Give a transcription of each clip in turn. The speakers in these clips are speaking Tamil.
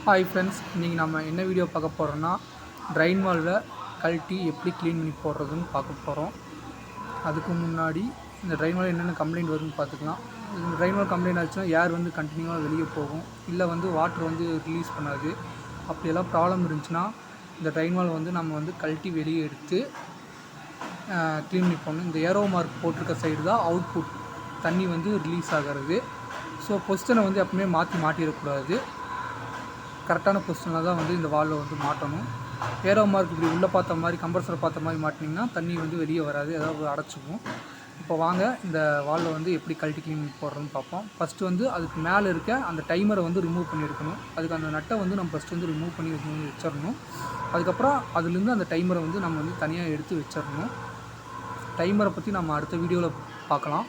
ஹாய் ஃப்ரெண்ட்ஸ், இன்றைக்கி நம்ம என்ன வீடியோ பார்க்க போகிறோன்னா ட்ரைன் வால்வை கழட்டி எப்படி க்ளீன் பண்ணி போடுறதுன்னு பார்க்க போகிறோம். அதுக்கு முன்னாடி இந்த ட்ரைன் வால்வ் என்னென்ன கம்ப்ளைண்ட் வருதுன்னு பார்த்துக்கலாம். இந்த ட்ரைன் வால்வ் கம்ப்ளைண்ட் ஆச்சுன்னா ஏர் கண்டினியூவாக வெளியே போகும், இல்லை வாட்டர் ரிலீஸ் பண்ணாது. அப்படியெல்லாம் ப்ராப்ளம் இருந்துச்சுன்னா இந்த ட்ரைன் வால்வ் நம்ம கழட்டி வெளியே எடுத்து க்ளீன் பண்ணி போடணும். இந்த ஏரோ மார்க் போட்டிருக்க சைடு தான் அவுட்புட் தண்ணி ரிலீஸ் ஆகிறது. ஸோ பொசிஷனை எப்பவுமே மாட்டிடக்கூடாது. கரெக்டான பொசிஷனில் தான் இந்த வால்வை மாட்டணும். ஏரோ மார்க் இப்படி உள்ளே பார்த்த மாதிரி கம்ப்ரஸரை பார்த்த மாதிரி மாட்டினீங்கன்னா தண்ணி வெளியே வராது, ஏதாவது அடைச்சிக்கும். இப்போ வாங்க இந்த வால்வை எப்படி கழட்டி க்ளீன் பண்ணி போடுறோன்னு பார்ப்போம். ஃபஸ்ட்டு அதுக்கு மேலே இருக்க அந்த டைமரை ரிமூவ் பண்ணி எடுக்கணும். அதுக்கு அந்த நட்டை நம்ம ஃபஸ்ட்டு ரிமூவ் பண்ணி வச்சிடணும். அதுக்கப்புறம் அதுலேருந்து அந்த டைமரை நம்ம தனியாக எடுத்து வச்சிடணும். டைமரை பற்றி நம்ம அடுத்த வீடியோவில் பார்க்கலாம்.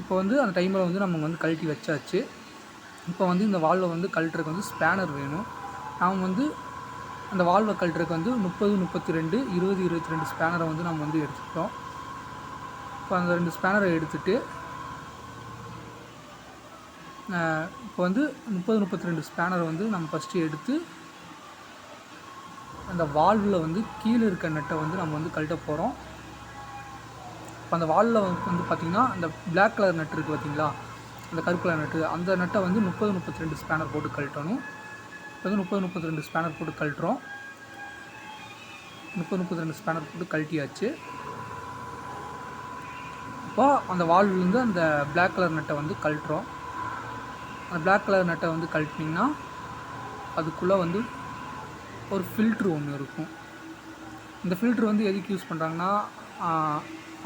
இப்போ அந்த டைமரை நம்ம கழட்டி வச்சாச்சு. இப்போ இந்த வால்வை கழட்டுறதுக்கு ஸ்பேனர் வேணும். நாம் அந்த வால்வை கழட்டுறதுக்கு 30, 32, 20, 22 ஸ்பேனரை நம்ம எடுத்துக்கிட்டோம். இப்போ அந்த 2 ஸ்பேனரை எடுத்துகிட்டு இப்போ 30, 32 ஸ்பேனரை நம்ம ஃபஸ்ட்டு எடுத்து அந்த வால்வில் கீழே இருக்க நட்டை நம்ம கழட்ட போகிறோம். இப்போ அந்த வால்வில் பார்த்திங்கன்னா அந்த பிளாக் கலர் நட்டு இருக்குது பார்த்திங்களா, அந்த கருப்பு கலர் நட்டு, அந்த நட்டை 30, 32 ஸ்பேனர் போட்டு கழட்டணும். இப்போ 30, 32 ஸ்பேனர் போட்டு கழட்டுறோம். 30, 32 ஸ்பேனர் போட்டு கழட்டியாச்சு. இப்போ அந்த வால்விலேருந்து அந்த பிளாக் கலர் நட்டை கழட்டுறோம். அந்த பிளாக் கலர் நட்டை கழட்டினீங்கன்னா அதுக்குள்ளே ஒரு ஃபில்ட்ரு ஒன்று இருக்கும். இந்த ஃபில்ட்ரு எதுக்கு யூஸ் பண்ணுறாங்கன்னா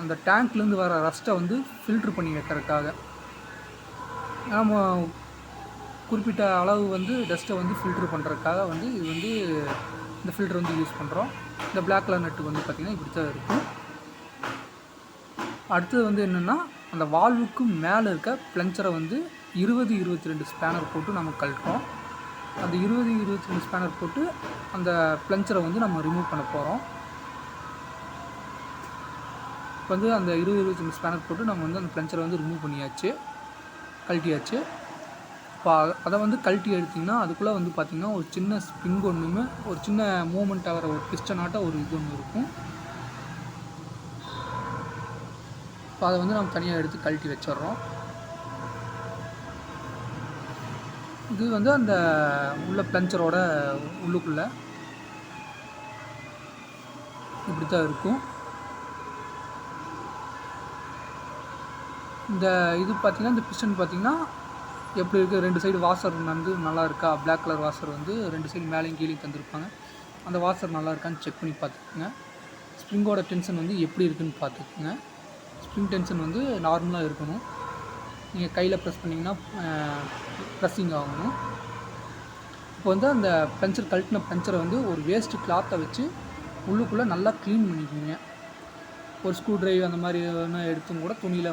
அந்த டேங்க்லேருந்து வர ரஸ்ட்டை ஃபில்ட்ரு பண்ணி வைக்கிறதுக்காக. நம்ம குறிப்பிட்ட அளவு டஸ்ட்டை ஃபில்ட்ரு பண்ணுறதுக்காக இது இந்த ஃபில்ட்ரு யூஸ் பண்ணுறோம். இந்த பிளாக் கலர் நட்டு பார்த்திங்கன்னா இப்படி தான் இருக்கும். அடுத்தது என்னென்னா அந்த வால்வுக்கு மேலே இருக்க ப்ளஞ்சரை 20, 22 ஸ்பேனர் போட்டு நம்ம கழட்டுறோம். அந்த 20, 22 ஸ்பேனர் போட்டு அந்த ப்ளஞ்சரை நம்ம ரிமூவ் பண்ண போகிறோம். இப்போ அந்த 20, 22 ஸ்பேனர் போட்டு நம்ம அந்த ப்ளஞ்சரை ரிமூவ் பண்ணியாச்சு, கழட்டியாச்சு. இப்போ அதை கழட்டி எடுத்திங்கன்னா அதுக்குள்ளே பார்த்திங்கன்னா ஒரு சின்ன ஸ்ப்ரிங் ஒன்றுமே, ஒரு சின்ன மூமெண்ட் ஆகிற ஒரு பிஸ்டனாட்ட ஒரு இது ஒன்று இருக்கும். இப்போ அதை நம்ம தனியாக எடுத்து கழட்டி வச்சிட்றோம். இது அந்த உள்ள ப்ளஞ்சரோட உள்ளுக்குள்ளே இப்படி தான் இருக்கும். இந்த இது பார்த்திங்கன்னா இந்த பிஸ்டன் பார்த்திங்கன்னா எப்படி இருக்குது, 2 சைடு வாசர் நல்லா இருக்கா, பிளாக் கலர் வாசர் 2 சைடு மேலேயும் கீழேயும் தந்துருப்பாங்க. அந்த வாசர் நல்லா இருக்கான்னு செக் பண்ணி பார்த்துக்குங்க. ஸ்ப்ரிங்கோட டென்ஷன் எப்படி இருக்குதுன்னு பார்த்துக்குங்க. ஸ்ப்ரிங் டென்ஷன் நார்மலாக இருக்கணும். நீங்கள் கையில் ப்ரெஸ் பண்ணிங்கன்னா ப்ரெஸ்ஸிங் ஆகணும். இப்போ அந்த பஞ்சர் கழட்டின பஞ்சரை ஒரு வேஸ்ட்டு கிளாத்தை வச்சு உள்ளுக்குள்ளே நல்லா க்ளீன் பண்ணிக்கோங்க. ஒரு ஸ்க்ரூ ட்ரைவ் அந்த மாதிரி எடுத்தும் கூட துணியில்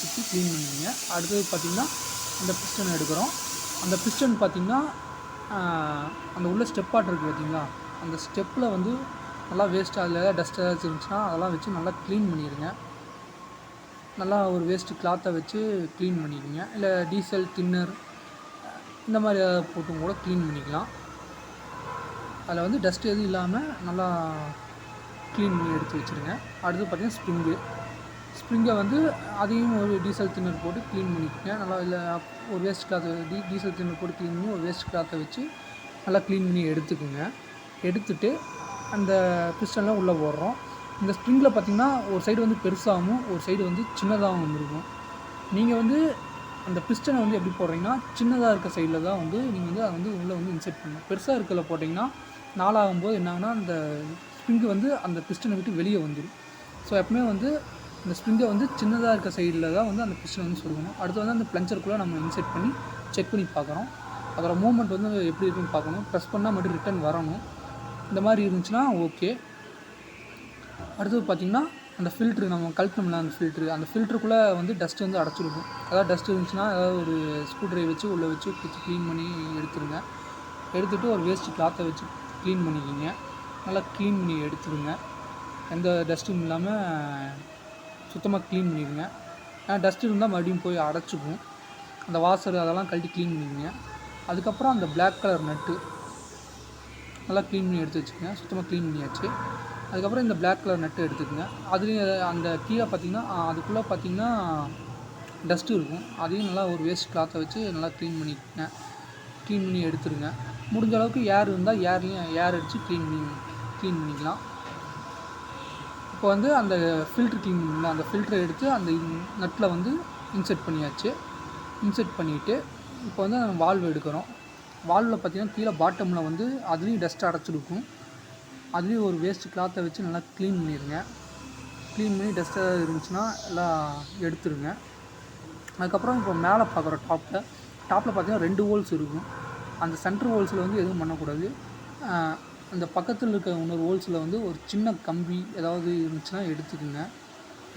சுற்றி க்ளீன் பண்ணிக்கோங்க. அடுத்தது பார்த்திங்கன்னா அந்த பிஸ்டன் எடுக்கிறோம். அந்த பிஸ்டன் பார்த்திங்கன்னா அந்த உள்ள ஸ்டெப்பாட் இருக்குது பார்த்திங்களா, அந்த ஸ்டெப்பில் நல்லா வேஸ்ட்டாக அதில் ஏதாவது டஸ்ட் ஏதாச்சும் இருந்துச்சுன்னா அதெல்லாம் வச்சு நல்லா க்ளீன் பண்ணிடுங்க. நல்லா ஒரு வேஸ்ட்டு கிளாத்தை வச்சு க்ளீன் பண்ணிக்கோங்க. இல்லை டீசல் தின்னர் இந்த மாதிரி ஏதாவது போட்டும் கூட க்ளீன் பண்ணிக்கலாம். அதில் டஸ்ட் எதுவும் இல்லாமல் நல்லா க்ளீன் பண்ணி எடுத்து வச்சுருங்க. அடுத்து பார்த்திங்கன்னா ஸ்ப்ரிங்கை அதையும் ஒரு டீசல் தின்னர் போட்டு க்ளீன் பண்ணிக்கோங்க. நல்லா இல்லை ஒரு வேஸ்ட் கிளாத்தை டீசல் தின்னர் போட்டு க்ளீன் பண்ணி ஒரு வேஸ்ட் கிளாத்தை வச்சு நல்லா க்ளீன் பண்ணி எடுத்துக்கோங்க. எடுத்துகிட்டு அந்த பிஸ்டன்லாம் உள்ளே போடுறோம். இந்த ஸ்ப்ரிங்கில் பார்த்திங்கன்னா ஒரு சைடு பெருசாகவும் ஒரு சைடு சின்னதாகவும் இருக்கும். நீங்கள் அந்த பிஸ்டனை எப்படி போடுறீங்கன்னா சின்னதாக இருக்க சைடில் தான் நீங்கள் அதை உள்ளே இன்செர்ட் பண்ணணும். பெருசாக இருக்கிறத போட்டிங்கன்னா நாளாகும்போது என்னாகுன்னா அந்த ஸ்ப்ரிங்கு அந்த பிஸ்டனை விட்டு வெளியே வந்துடும். ஸோ எப்பவுமே அந்த ஸ்ப்ரிங்கை சின்னதாக இருக்க சைடில் தான் அந்த பிஸ்டன் சொல்லணும். அடுத்து அந்த ப்ளஞ்சருக்குள்ளே நம்ம இன்செர்ட் பண்ணி செக் பண்ணி பார்க்குறோம். அதோட மூவ்மெண்ட் எப்படி இருக்குன்னு பார்க்கணும். ப்ரெஸ் பண்ணால் மட்டும் ரிட்டன் வரணும். இந்த மாதிரி இருந்துச்சுன்னா ஓகே. அடுத்தது பார்த்திங்கன்னா அந்த ஃபில்ட்ரு நம்ம கழட்டணும்ல, அந்த ஃபில்ட்ருக்குள்ளே டஸ்ட் அடைச்சிருக்கும். அதாவது டஸ்ட் இருந்துச்சுன்னா ஏதாவது ஒரு ஸ்க்ரூ ட்ரைவ் வச்சு உள்ளே வச்சு க்ளீன் பண்ணி எடுத்துருங்க. எடுத்துகிட்டு ஒரு வேஸ்ட்டு கிளாத்தை வச்சு க்ளீன் பண்ணிக்கிங்க. நல்லா க்ளீன் பண்ணி எடுத்துடுங்க. எந்த டஸ்ட்டும் இல்லாமல் சுத்தமாக க்ளீன் பண்ணிடுங்க. டஸ்ட் இருந்தால் மறுபடியும் போய் அடைச்சிக்கும். அந்த வாசர் அதெல்லாம் கழட்டி க்ளீன் பண்ணிடுங்க. அதுக்கப்புறம் அந்த பிளாக் கலர் நட்டு நல்லா க்ளீன் பண்ணி எடுத்து வச்சுக்கோங்க. சுத்தமாக க்ளீன் பண்ணியாச்சு. அதுக்கப்புறம் இந்த பிளாக் கலர் நட்டு எடுத்துக்கோங்க. அதுலேயும் அந்த கீழே பார்த்திங்கன்னா அதுக்குள்ளே பார்த்திங்கன்னா டஸ்ட்டு இருக்கும். அதையும் நல்லா ஒரு வேஸ்ட் கிளாத்தை வச்சு நல்லா க்ளீன் பண்ணிக்கோங்க. க்ளீன் பண்ணி எடுத்துருங்க. முடிஞ்ச அளவுக்கு ஏர் இருந்தால் ஏர் அடித்து க்ளீன் பண்ணிக்கலாம். இப்போ வந்து அந்த ஃபில்ட்ரு க்ளீன் பண்ணிங்களா, அந்த ஃபில்டரை எடுத்து அந்த நட்டில் வந்து இன்செர்ட் பண்ணியாச்சு. இன்செர்ட் பண்ணிவிட்டு இப்போ வந்து நம்ம வால்வு எடுக்கிறோம். வால்வில் பார்த்திங்கன்னா கீழே பாட்டமில் வந்து அதுலேயும் டஸ்ட் அடைச்சிருக்கும். அதுலேயும் ஒரு வேஸ்ட்டு கிளாத்தை வச்சு நல்லா க்ளீன் பண்ணிடுங்க. க்ளீன் பண்ணி டஸ்ட் ஏதாவது இருந்துச்சுன்னா எல்லாம் எடுத்துருங்க. அதுக்கப்புறம் இப்போ மேலே பார்க்குறோம் டாப்பில் பார்த்திங்கன்னா 2 ஹோல்ஸ் இருக்கும். அந்த சென்ட்ரு ஹோல்ஸில் வந்து எதுவும் பண்ணக்கூடாது. அந்த பக்கத்தில் இருக்க இன்னொரு ஹோல்ஸில் வந்து ஒரு சின்ன கம்பி ஏதாவது இருந்துச்சுன்னா எடுத்துக்கோங்க.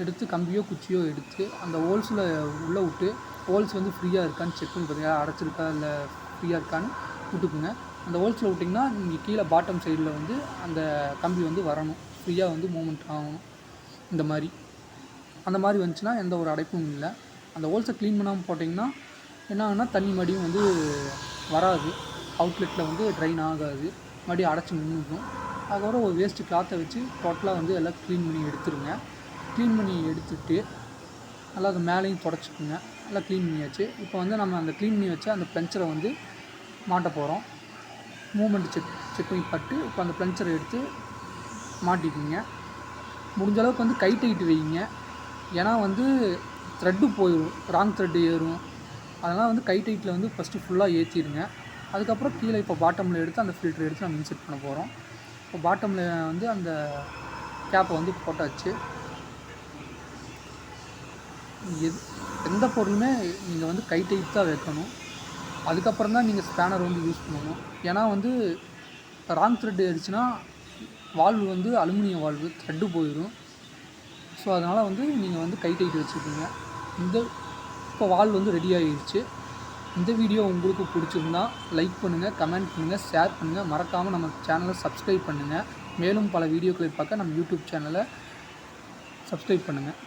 எடுத்து கம்பியோ குச்சியோ எடுத்து அந்த ஹோல்ஸில் உள்ளே விட்டு ஹோல்ஸ் வந்து ஃப்ரீயாக இருக்கான்னு செக் பண்ணி பார்த்தீங்கன்னா அடைச்சிருக்கா இல்லை ஃப்ரீயாக இருக்கான்னு விட்டுக்குங்க. அந்த ஹோல்ஸில் விட்டிங்கன்னா நீங்கள் கீழே பாட்டம் சைடில் வந்து அந்த கம்பி வந்து வரணும், ஃப்ரீயாக வந்து மூமெண்ட் ஆகணும். அந்த மாதிரி வந்துச்சுன்னா எந்த ஒரு அடைப்பும் இல்லை. அந்த ஹோல்ஸை க்ளீன் பண்ணாமல் போட்டிங்கன்னா என்ன ஆகுனா தண்ணி மடியும் வந்து வராது, அவுட்லெட்டில் வந்து ட்ரைன் ஆகாது, மறுபடியும் அடைச்சி நின்றுக்கும். அதுக்கப்புறம் ஒரு வேஸ்ட்டு கிளாத்தை வச்சு டோட்டலாக வந்து எல்லாம் க்ளீன் பண்ணி எடுத்துருங்க. க்ளீன் பண்ணி எடுத்துகிட்டு நல்லா அது மேலேயும் தொடச்சிக்குங்க. நல்லா க்ளீன் பண்ணியாச்சு. இப்போ வந்து நம்ம அந்த க்ளீன் பண்ணி வச்ச அந்த ப்ளஞ்சரை வந்து மாட்ட போகிறோம். மூமெண்ட் செக் பண்ணி பட்டு இப்போ அந்த ப்ளஞ்சரை எடுத்து மாட்டிக்குங்க. முடிஞ்ச அளவுக்கு வந்து கை டைட்டு வைங்க. ஏன்னா வந்து த்ரெட்டு போயிடும், ராங் த்ரெட்டு ஏறும். அதனால் வந்து கை டைட்டில் வந்து ஃபஸ்ட்டு ஃபுல்லாக ஏற்றிடுங்க. அதுக்கப்புறம் கீழே இப்போ பாட்டமில் எடுத்து அந்த ஃபில்டர் எடுத்து நம்ம இன்செர்ட் பண்ண போகிறோம். இப்போ பாட்டமில் வந்து அந்த கேப்பை வந்து போட்டாச்சு. எந்த பொருளுமே நீங்கள் வந்து கை டைட் தான் வைக்கணும். அதுக்கப்புறம் தான் நீங்கள் ஸ்பேனர் வந்து யூஸ் பண்ணணும். ஏன்னா வந்து ராங் த்ரெட் ஆயிடுச்சுன்னா வால்வு வந்து அலுமினியம் வால்வு த்ரெட்டு போயிடும். ஸோ அதனால் வந்து நீங்கள் வந்து கை டைட் வச்சுக்கோங்க. இப்போ வால்வு வந்து ரெடி ஆகிடுச்சு. இந்த வீடியோ உங்களுக்கு பிடிச்சிருந்தா லைக் பண்ணுங்கள், கமெண்ட் பண்ணுங்கள், ஷேர் பண்ணுங்கள். மறக்காமல் நம்ம சேனலை சப்ஸ்கிரைப் பண்ணுங்கள். மேலும் பல வீடியோக்களை பார்க்க நம்ம யூடியூப் சேனலை சப்ஸ்கிரைப் பண்ணுங்கள்.